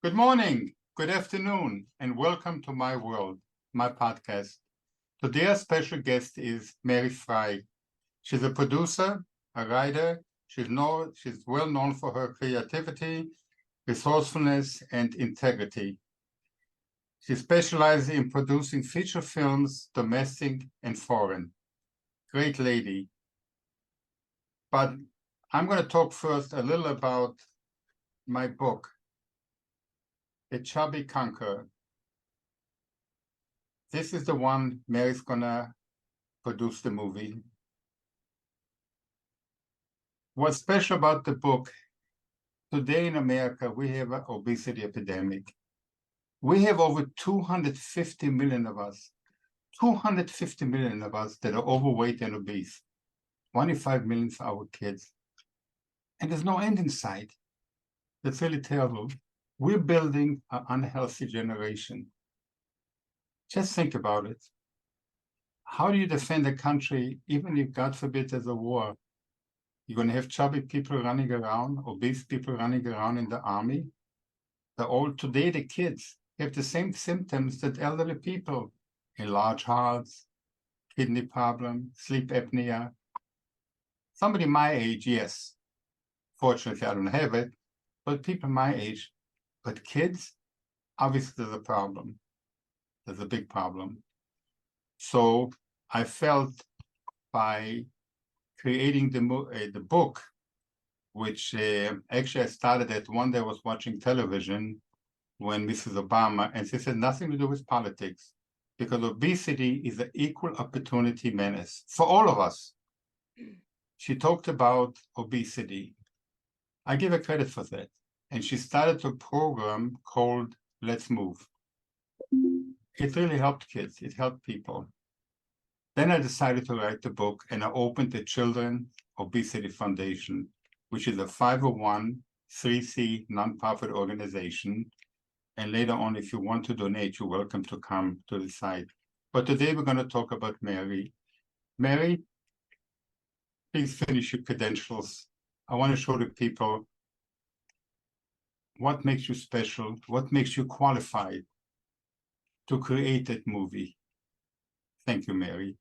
Good morning, good afternoon, and welcome to my world, my podcast. Today, our special guest is Mary Fry. She's a producer, a writer. She's well known for her creativity, resourcefulness, and integrity. She specializes in producing feature films, domestic and foreign. Great lady. But I'm going to talk first a little about my book, The Chubby Conqueror. This is the one Mary's gonna produce the movie. What's special about the book, today in America, we have an obesity epidemic. We have over 250 million of us, 250 million of us that are overweight and obese. 25 million for our kids. And there's no end in sight. That's really terrible. We're building an unhealthy generation. Just think about it. How do you defend a country, even if, God forbid, there's a war? You're going to have chubby people running around, obese people running around in the army. Today, the kids have the same symptoms that elderly people: enlarged hearts, kidney problem, sleep apnea. Somebody my age, yes. Fortunately, I don't have it, but people my age. But kids, obviously, there's a problem. There's a big problem. So I felt by creating the book, which actually I started at one day I was watching television when Mrs. Obama, and she said nothing to do with politics, because obesity is an equal opportunity menace for all of us. She talked about obesity. I give her credit for that. And she started a program called Let's Move. It really helped kids. It helped people. Then I decided to write the book, and I opened the Children Obesity Foundation, which is a 501(c) nonprofit organization. And later on, if you want to donate, you're welcome to come to the site. But today we're going to talk about Mary. Mary, please finish your credentials. I want to show the people what makes you special, what makes you qualified to create that movie. Thank you, Mary.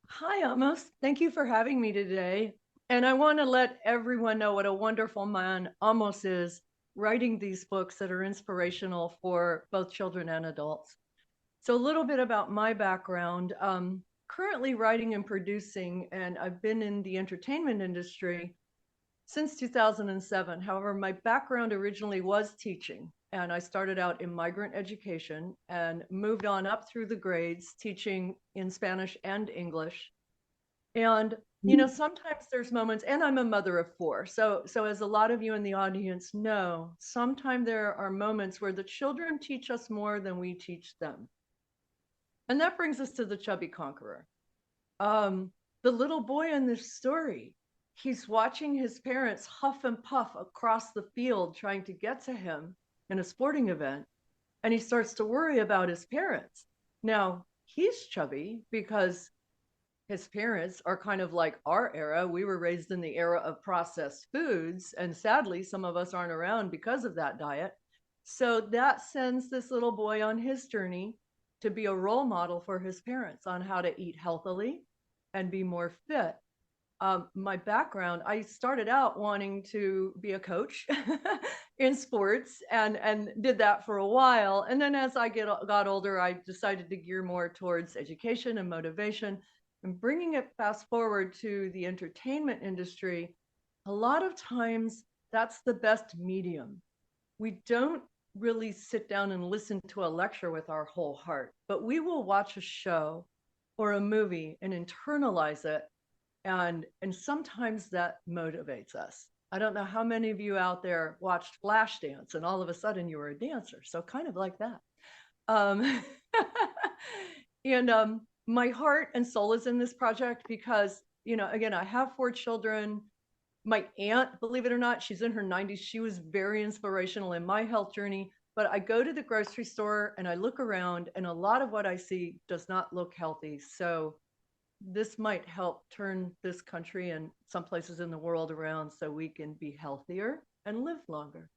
Hi, Amos. Thank you for having me today. And I want to let everyone know what a wonderful man Amos is, writing these books that are inspirational for both children and adults. So, a little bit about my background. Currently writing and producing, and I've been in the entertainment industry since 2007. However, my background originally was teaching, and I started out in migrant education and moved on up through the grades, teaching in Spanish and English. And sometimes there's moments, and I'm a mother of four. So as a lot of you in the audience know, sometimes there are moments where the children teach us more than we teach them. And that brings us to the chubby conqueror. The little boy in this story, he's watching his parents huff and puff across the field trying to get to him in a sporting event, and he starts to worry about his parents. Now, he's chubby because his parents are kind of like our era. We were raised in the era of processed foods, and sadly, some of us aren't around because of that diet. So that sends this little boy on his journey to be a role model for his parents on how to eat healthily and be more fit. My background, I started out wanting to be a coach in sports and did that for a while. And then as I got older, I decided to gear more towards education and motivation. And bringing it fast forward to the entertainment industry, a lot of times that's the best medium. We don't really sit down and listen to a lecture with our whole heart, but we will watch a show or a movie and internalize it, and sometimes that motivates us. I don't know how many of you out there watched Flashdance and all of a sudden you were a dancer. So kind of like that. Um, and My heart and soul is in this project because, again, I have four children. My aunt, believe it or not, she's in her 90s. She was very inspirational in my health journey. But I go to the grocery store and I look around, and a lot of what I see does not look healthy. So this might help turn this country and some places in the world around so we can be healthier and live longer.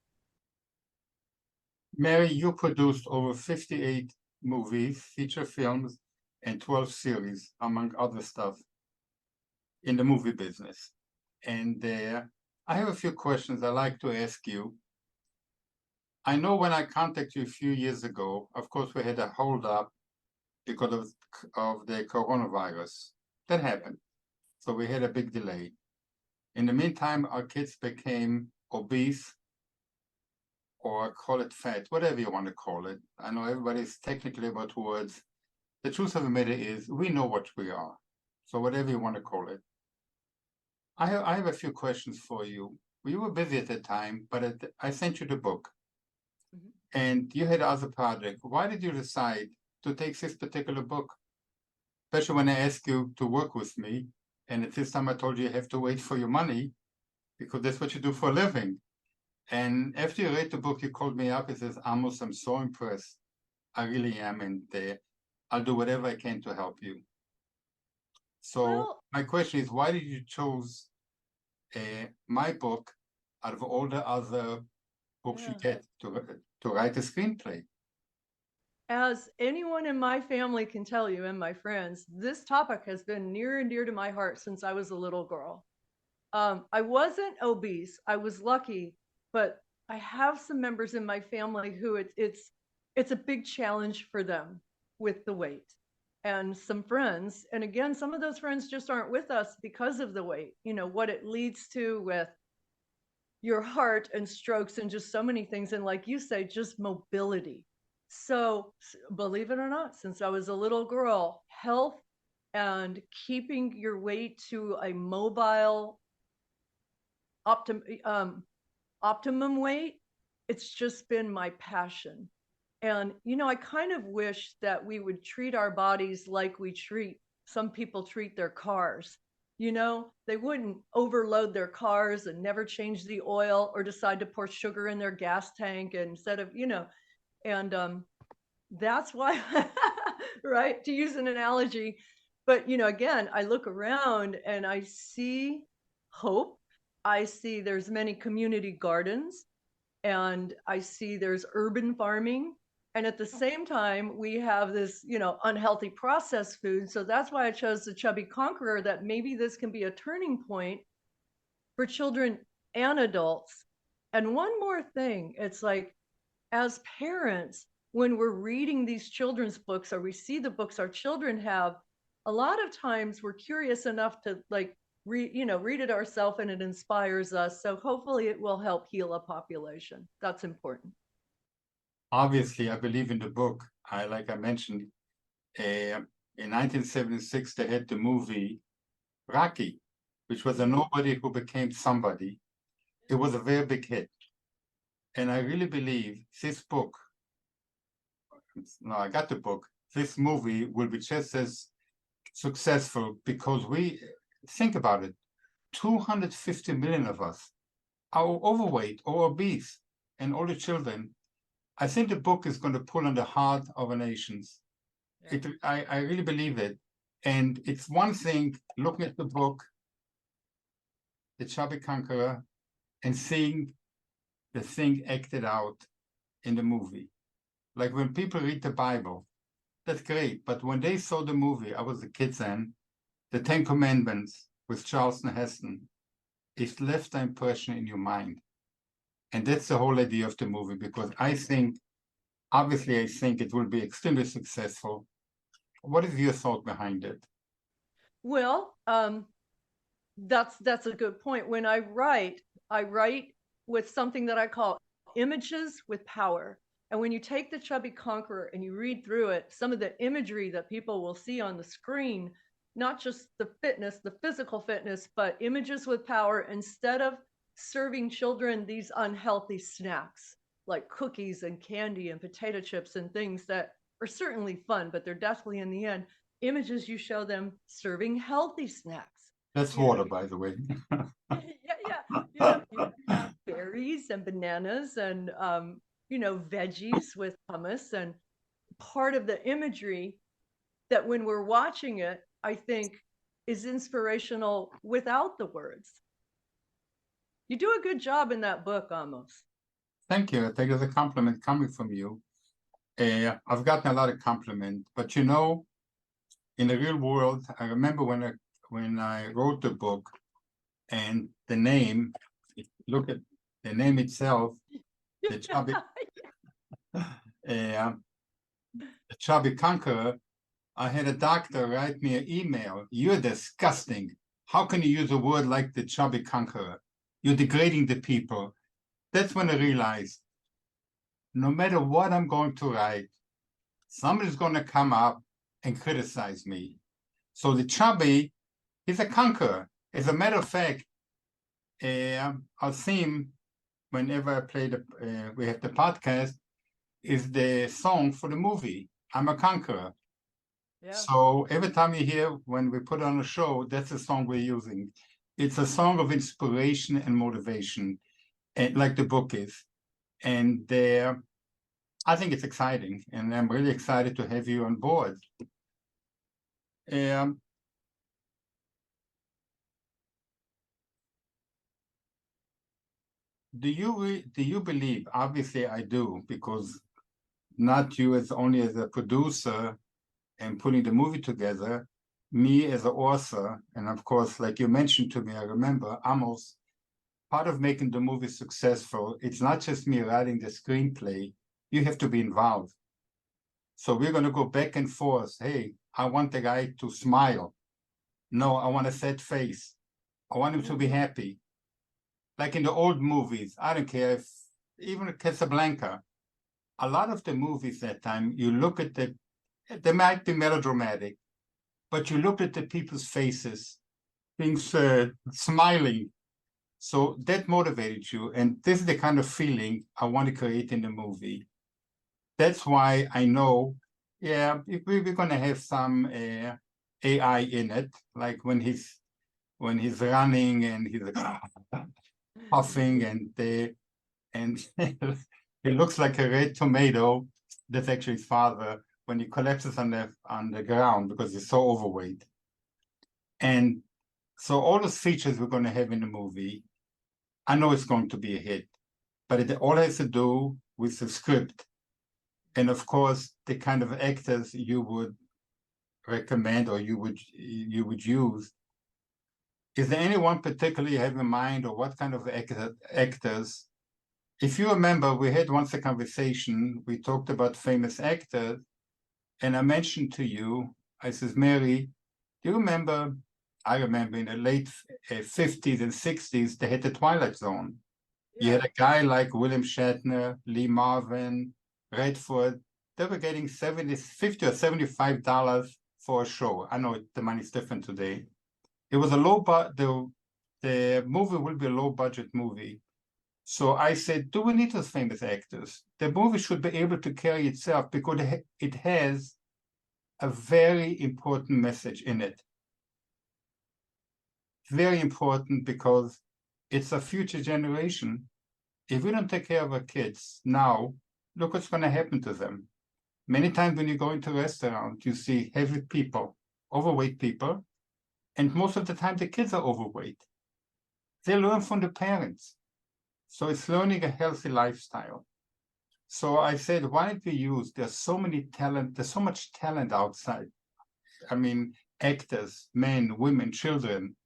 Mary, you produced over 58 movies, feature films, and 12 series, among other stuff, in the movie business. And I have a few questions I'd like to ask you. I know when I contacted you a few years ago, of course, we had a hold up because of the coronavirus. That happened. So we had a big delay. In the meantime, our kids became obese, or call it fat, whatever you want to call it. I know everybody's technically about words. The truth of the matter is we know what we are. So whatever you want to call it. I have a few questions for you. We were busy at the time, but I sent you the book. Mhm. And you had other projects. Why did you decide to take this particular book? Especially when I asked you to work with me. And at this time I told you have to wait for your money because that's what you do for a living. And after you read the book, you called me up and says, Amos, I'm so impressed. I really am. And I'll do whatever I can to help you. So Well, my question is, why did you choose my book out of all the other books you yeah. get to write a screenplay? As anyone in my family can tell you, and my friends, this topic has been near and dear to my heart since I was a little girl. I wasn't obese. I was lucky, but I have some members in my family who it's a big challenge for them with the weight, and some friends. And again, some of those friends just aren't with us because of the weight. You know what it leads to with your heart and strokes and just so many things. And like you say, just mobility. So believe it or not, since I was a little girl, health and keeping your weight to a mobile optimum weight, it's just been my passion. And I kind of wish that we would treat our bodies like we treat some people treat their cars. They wouldn't overload their cars and never change the oil or decide to pour sugar in their gas tank instead of, and that's why, right, to use an analogy. But again, I look around and I see hope. I see there's many community gardens, and I see there's urban farming, and at the same time we have this unhealthy processed food. So that's why I chose The Chubby Conqueror, that maybe this can be a turning point for children and adults. And one more thing, it's like, as parents, when we're reading these children's books or we see the books our children have, a lot of times we're curious enough to read it ourselves, and it inspires us. So hopefully it will help heal a population. That's important. Obviously, I believe in the book. Like I mentioned, in 1976, they had the movie Rocky, which was a nobody who became somebody. It was a very big hit. And I really believe this book, no, I got the book, this movie will be just as successful because think about it, 250 million of us are overweight or obese, and all the children. I think the book is going to pull on the heart of our nations. I really believe it. And it's one thing looking at the book, The Chubby Conqueror, and seeing the thing acted out in the movie. Like when people read the Bible, that's great. But when they saw the movie, I was a kid then, the Ten Commandments with Charleston Heston, it left an impression in your mind. And that's the whole idea of the movie, because I think it will be extremely successful. What is your thought behind it? Well, that's a good point. When I write with something that I call images with power. And when you take The Chubby Conqueror and you read through it, some of the imagery that people will see on the screen, not just the fitness, the physical fitness, but images with power, instead of serving children these unhealthy snacks like cookies and candy and potato chips and things that are certainly fun, but they're definitely, in the end, images, you show them serving healthy snacks. That's You know, water, by the way. yeah. You have berries and bananas and veggies with hummus, and part of the imagery that when we're watching it, I think is inspirational without the words. You do a good job in that book, almost. Thank you. I take it as a compliment coming from you. I've gotten a lot of compliment, but you know, in the real world, I remember when I wrote the book and the name, look at the name itself, the chubby, the chubby conqueror. I had a doctor write me an email. You're disgusting. How can you use a word like the chubby conqueror? You're degrading the people. That's when I realized no matter what I'm going to write, somebody's going to come up and criticize me. So the chubby is a conqueror. As a matter of fact, our theme, whenever I play we have the podcast, is the song for the movie, I'm a Conqueror. Yeah. So every time you hear when we put on a show, that's the song we're using. It's a song of inspiration and motivation, and like the book is. And I think it's exciting, and I'm really excited to have you on board. Do you believe? Obviously, I do, because not you as only as a producer and putting the movie together, me as an author, and of course, like you mentioned to me, I remember Amos, part of making the movie successful, it's not just me writing the screenplay, you have to be involved. So we're going to go back and forth. Hey, I want the guy to smile. No, I want a sad face. I want him to be happy. Like in the old movies, I don't care if, even Casablanca, a lot of the movies that time, you look at they might be melodramatic, but you look at the people's faces, things smiling. So that motivated you. And this is the kind of feeling I want to create in the movie. That's why I know, yeah, we're going to have some AI in it, like when he's running and he's puffing and he looks like a red tomato. That's actually his father when he collapses on the ground because he's so overweight. And so all those features we're going to have in the movie, I know it's going to be a hit, but it all has to do with the script. And of course, the kind of actors you would recommend or you would use. Is there anyone particularly you have in mind, or what kind of actors? If you remember, we had once a conversation, we talked about famous actors, and I mentioned to you, I says, Mary, do you remember, I remember in the late 50s and 60s, they had the Twilight Zone. Yeah. You had a guy like William Shatner, Lee Marvin, Redford, they were getting $50 or $75 for a show. I know the money's different today. It was a the movie will be a low budget movie. So I said, do we need those famous actors? The movie should be able to carry itself because it has a very important message in it. Very important because it's a future generation. If we don't take care of our kids now, look what's going to happen to them. Many times when you go into a restaurant, you see heavy people, overweight people, and most of the time the kids are overweight. They learn from the parents. So it's learning a healthy lifestyle. So I said, why don't we use, there's so much talent outside. I mean, actors, men, women, children,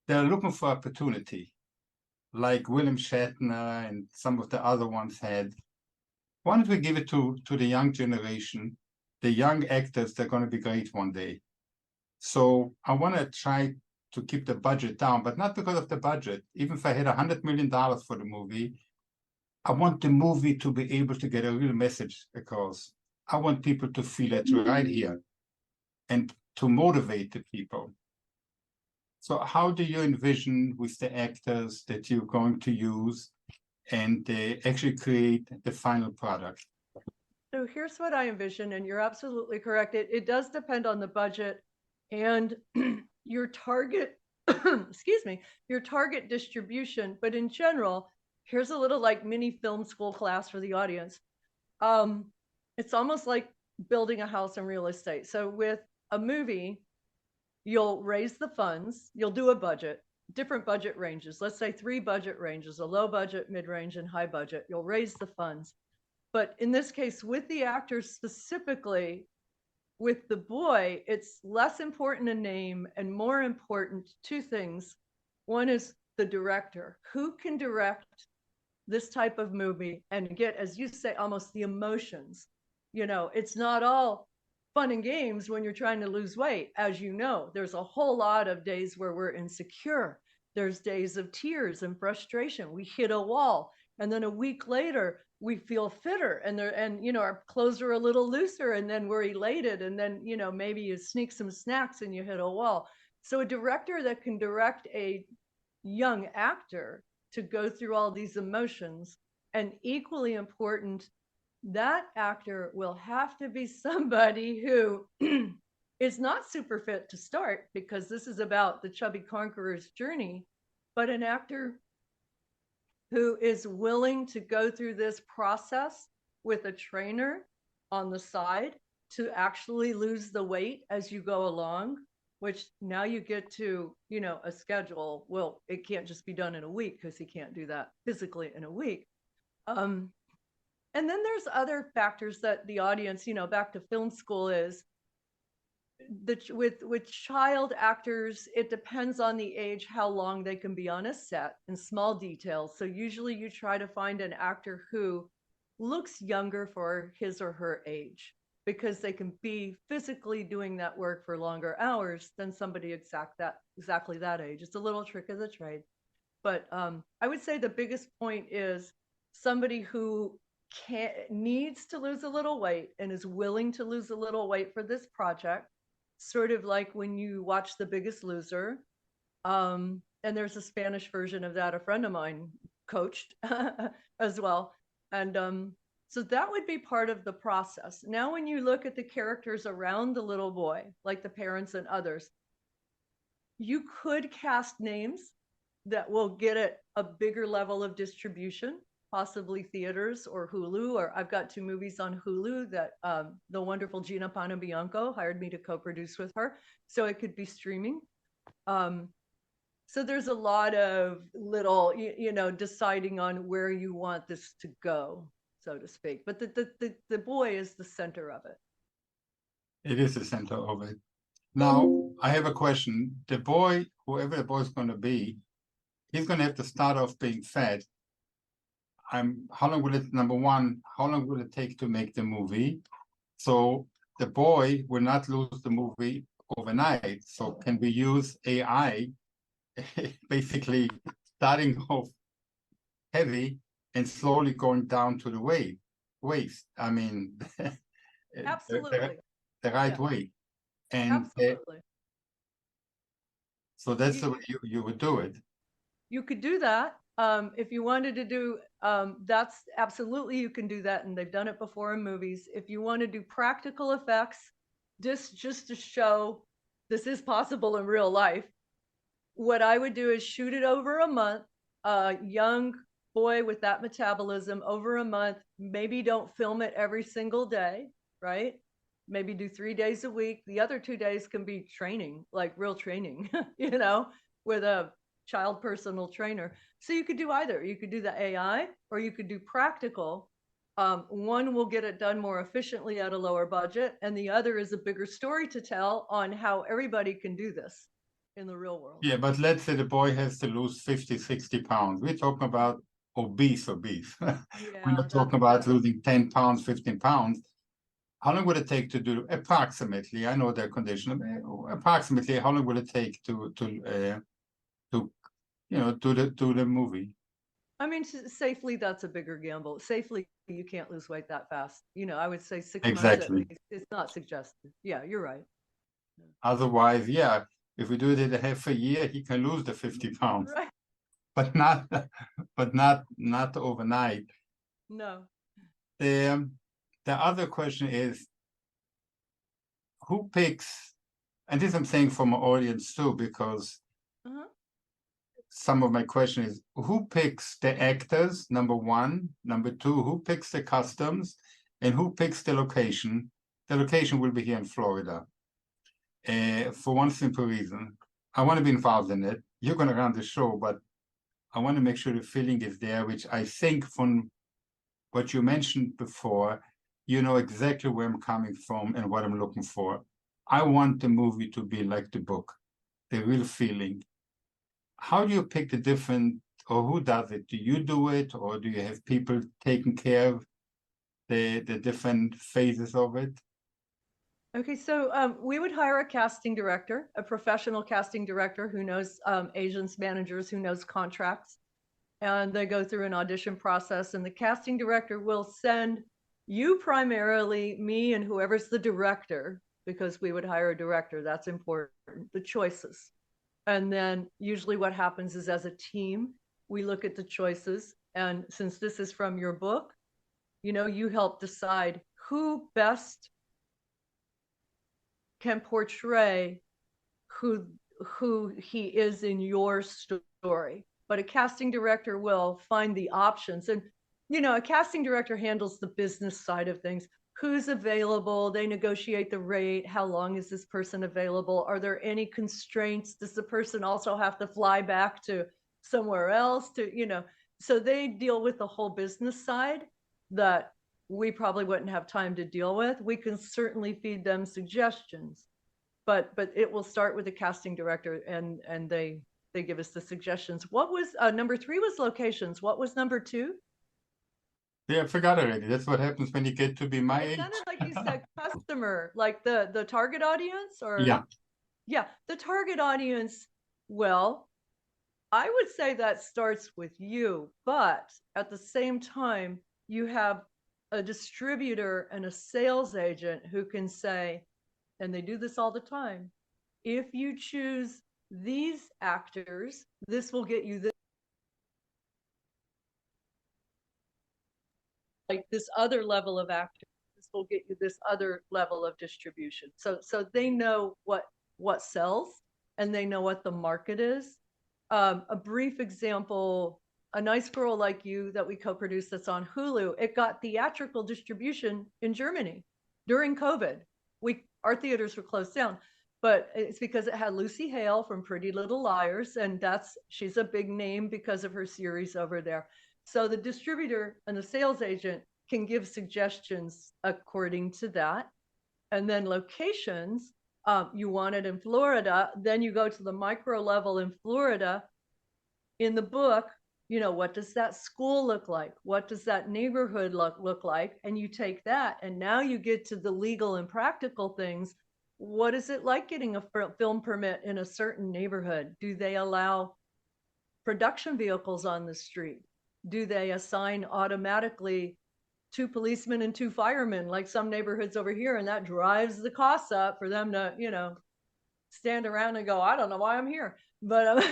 they're looking for opportunity, like William Shatner and some of the other ones had. Why don't we give it to the young generation, the young actors, they're going to be great one day. So I want to try to keep the budget down, but not because of the budget. Even if I had $100 million for the movie, I want the movie to be able to get a real message across. I want people to feel it right here and to motivate the people. So how do you envision with the actors that you're going to use and actually create the final product? So here's what I envision, and you're absolutely correct. It does depend on the budget and your target, excuse me, your target distribution. But in general, here's a little like mini film school class for the audience. It's almost like building a house in real estate. So with a movie, you'll raise the funds, you'll do a budget, different budget ranges. Let's say 3 budget ranges: a low budget, mid range, and high budget. You'll raise the funds. But in this case, with the actors specifically, with the boy, it's less important a name and more important two things. One is the director. Who can direct this type of movie and get, as you say, almost the emotions? You know, it's not all fun and games when you're trying to lose weight. As you know, there's a whole lot of days where we're insecure. There's days of tears and frustration. We hit a wall, and then a week later we feel fitter, and you know, our clothes are a little looser, and then we're elated, and then, you know, maybe you sneak some snacks and you hit a wall. So a director that can direct a young actor to go through all these emotions, and equally important, that actor will have to be somebody who is not super fit to start, because this is about the chubby conqueror's journey, but an actor who is willing to go through this process with a trainer on the side to actually lose the weight as you go along, which now you get to, you know, a schedule. Well, it can't just be done in a week, because he can't do that physically in a week. And then there's other factors that the audience, you know, back to film school, is that with child actors, it depends on the age how long they can be on a set and small details. So usually you try to find an actor who looks younger for his or her age, because they can be physically doing that work for longer hours than somebody exactly that age. It's a little trick of the trade. But I would say the biggest point is somebody who needs to lose a little weight and is willing to lose a little weight for this project, sort of like when you watch The Biggest Loser. And there's a Spanish version of that a friend of mine coached as well. And so that would be part of the process. Now, when you look at the characters around the little boy, like the parents and others, you could cast names that will get it a bigger level of distribution, possibly theaters or Hulu. Or I've got 2 movies on Hulu that the wonderful Gina Panabianco hired me to co-produce with her, so it could be streaming. So there's a lot of little, you know, deciding on where you want this to go, so to speak. But the boy is the center of it. It is the center of it. Now, I have a question. The boy, whoever the boy is going to be, he's going to have to start off being fat. How long will it, number one, how long will it take to make the movie? So the boy will not lose the movie overnight. So can we use AI, basically starting off heavy and slowly going down to the waist? I mean, Absolutely. the right way. And absolutely. So that's the way you would do it. You could do that. If you wanted to do, that's absolutely, you can do that. And they've done it before in movies. If you want to do practical effects, just to show this is possible in real life, what I would do is shoot it over a month. A young boy with that metabolism over a month, maybe don't film it every single day, right? Maybe do 3 days a week. The other 2 days can be training, like real training, you know, with a child personal trainer. So you could do either. You could do the AI, or you could do practical. One will get it done more efficiently at a lower budget, and the other is a bigger story to tell on how everybody can do this in the real world. Yeah, but let's say the boy has to lose 50, 60 pounds. We're talking about obese. Yeah, We're not talking about losing 10 pounds, 15 pounds. How long would it take to do approximately? I know their condition. Approximately, how long will it take to you know, do the movie? I mean, safely, that's a bigger gamble. Safely, you can't lose weight that fast. You know, I would say 6 months at least. It's not suggested. Yeah, you're right. Otherwise, yeah, if we do it in a half a year, he can lose the 50 pounds, right. but not overnight. No. The other question is, who picks? And this I'm saying for my audience too, because some of my question is, who picks the actors, number one? Number two, who picks the customs? And who picks the location? The location will be here in Florida. For one simple reason, I want to be involved in it. you're going to run the show, but I want to make sure the feeling is there, which I think from what you mentioned before, you know exactly where I'm coming from and what I'm looking for. I want the movie to be like the book, the real feeling. How do you pick the different, or who does it? Do you do it, or do you have people taking care of the different phases of it? Okay, so we would hire a casting director, a professional casting director who knows agents, managers, who knows contracts, and they go through an audition process, and the casting director will send you primarily, me and whoever's the director, because we would hire a director, that's important, the choices. And then usually what happens is, as a team, we look at the choices, and since this is from your book, you know, you help decide who best can portray who he is in your story. But a casting director will find the options, and you know, a casting director handles the business side of things. Who's available? They negotiate the rate. How long is this person available? Are there any constraints? Does the person also have to fly back to somewhere else to, you know? So they deal with the whole business side that we probably wouldn't have time to deal with. We can certainly feed them suggestions, but it will start with the casting director, and they give us the suggestions. What was number 3 was locations. What was number 2? Yeah, I forgot already. That's what happens when you get to be my It age. sounded like you said customer, like the target audience, or Yeah. Yeah, the target audience. Well, I would say that starts with you, but at the same time, you have a distributor and a sales agent who can say, and they do this all the time, if you choose these actors, this will get you this, like this other level of actors, this will get you this other level of distribution. So they know what sells, and they know what the market is. A brief example, A Nice Girl Like You that we co-produced, that's on Hulu, it got theatrical distribution in Germany during COVID. Our theaters were closed down, but it's because it had Lucy Hale from Pretty Little Liars, and she's a big name because of her series over there. So the distributor and the sales agent can give suggestions according to that. And then locations, you want it in Florida, then you go to the micro level in Florida. In the book, you know, what does that school look like? What does that neighborhood look like? And you take that, and now you get to the legal and practical things. What is it like getting a film permit in a certain neighborhood? Do they allow production vehicles on the street? Do they assign automatically 2 policemen and 2 firemen, like some neighborhoods over here, and that drives the costs up for them to, you know, stand around and go, I don't know why I'm here. But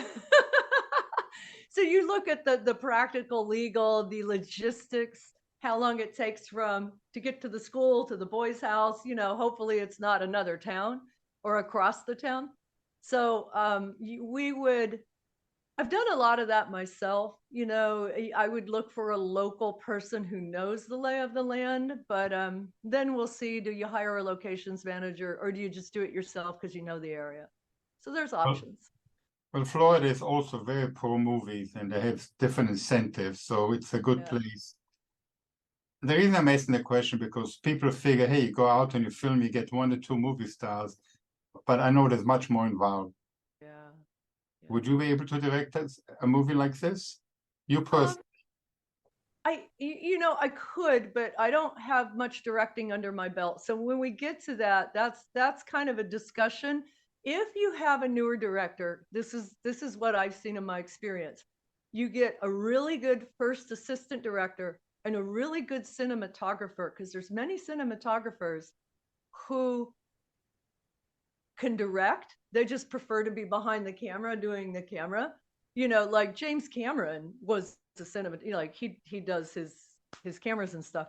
so you look at the practical, legal, the logistics, how long it takes to get to the school, to the boys' house. You know, hopefully it's not another town or across the town. So I've done a lot of that myself. You know, I would look for a local person who knows the lay of the land, but then we'll see, do you hire a locations manager, or do you just do it yourself because you know the area? So there's options. Well, Florida is also very pro movies, and they have different incentives, so it's a good Yeah. place. The reason I'm asking the question, because people figure, hey, you go out and you film, you get 1 or 2 movie stars, but I know there's much more involved. Yeah. Would you be able to direct a movie like this? You personally? You know, I could, but I don't have much directing under my belt. So when we get to that, that's kind of a discussion. If you have a newer director, this is what I've seen in my experience. You get a really good first assistant director and a really good cinematographer, because there's many cinematographers who can direct. They just prefer to be behind the camera doing the camera. You know, like James Cameron was a cinema, you know, like he does his cameras and stuff.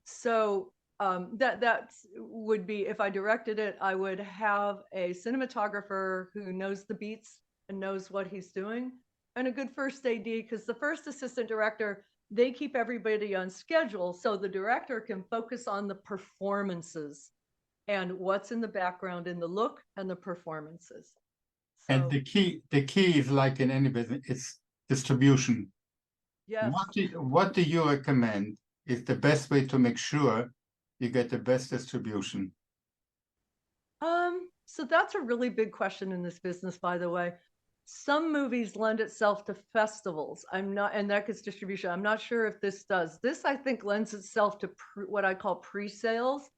So that would be, if I directed it, I would have a cinematographer who knows the beats and knows what he's doing, and a good first AD, because the first assistant director, they keep everybody on schedule, so the director can focus on the performances and what's in the background in the look and the performances. And So, the key is like in any business, it's distribution. yes. What do you recommend is the best way to make sure you get the best distribution? So that's a really big question in this business, by the way. Some movies lend itself to festivals. And that gets distribution. I'm not sure if this does. This, I think, lends itself to what I call pre-sales,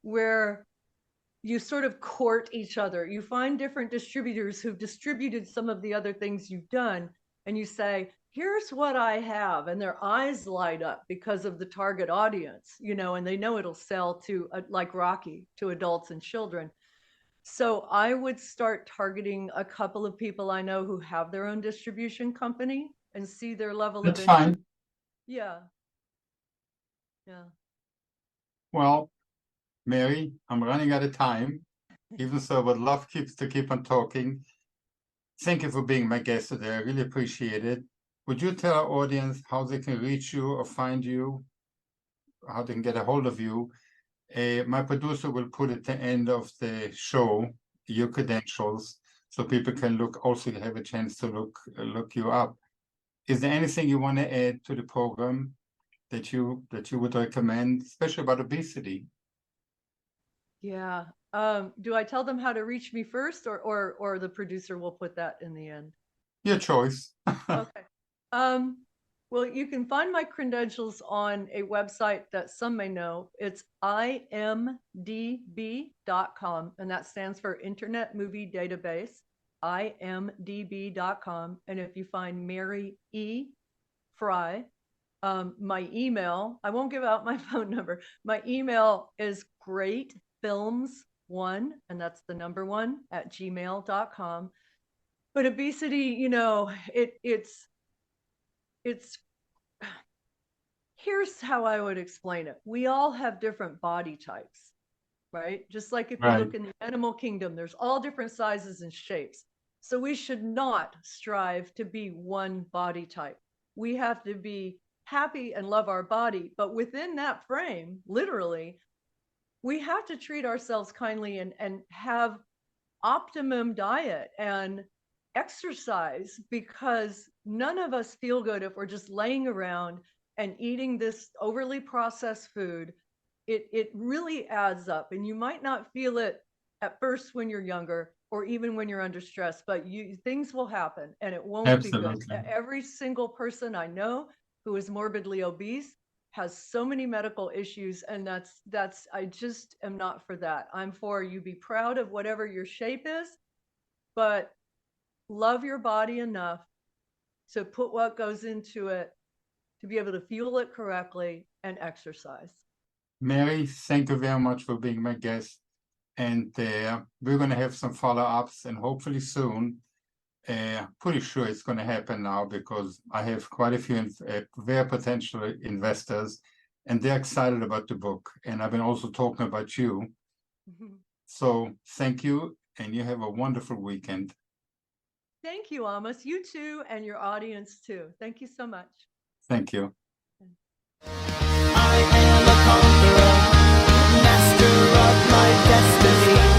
where you sort of court each other. You find different distributors who've distributed some of the other things you've done, and you say, here's what I have. And their eyes light up because of the target audience, and they know it'll sell to, like Rocky, to adults and children. So I would start targeting a couple of people I know who have their own distribution company and see their level That's of interest. fine. Yeah. Yeah. Well, Mary, I'm running out of time. Even so, I would love to keep on talking. Thank you for being my guest today. I really appreciate it. Would you tell our audience how they can reach you or find you, how they can get a hold of you? My producer will put at the end of the show your credentials so people can also have a chance to look you up. Is there anything you want to add to the program that you would recommend, especially about obesity? Yeah. Do I tell them how to reach me first, or the producer will put that in the end? Your choice. Okay. Well, you can find my credentials on a website that some may know. It's imdb.com, and that stands for Internet Movie Database, imdb.com. And if you find Mary E. Fry, my email, I won't give out my phone number. My email is greatfilms1, and that's the number 1 at gmail.com. But obesity, it's here's how I would explain it. We all have different body types, right? Just like if you look in the animal kingdom, there's all different sizes and shapes. So we should not strive to be one body type. We have to be happy and love our body, but within that frame, literally, we have to treat ourselves kindly and have optimum diet and exercise, because none of us feel good if we're just laying around and eating this overly processed food. It really adds up, and you might not feel it at first when you're younger or even when you're under stress, but things will happen and it won't be good. Every single person I know who is morbidly obese has so many medical issues, and that's I just am not for that. I'm for you be proud of whatever your shape is, but love your body enough to put what goes into it to be able to fuel it correctly and exercise. Mary, thank you very much for being my guest. And we're going to have some follow-ups, and hopefully soon. Pretty sure it's going to happen now, because I have quite a few very potential investors, and they're excited about the book. And I've been also talking about you. Mm-hmm. So thank you, and you have a wonderful weekend. Thank you, Amos. You too, and your audience too. Thank you so much. Thank you. I am a conqueror, master of my destiny.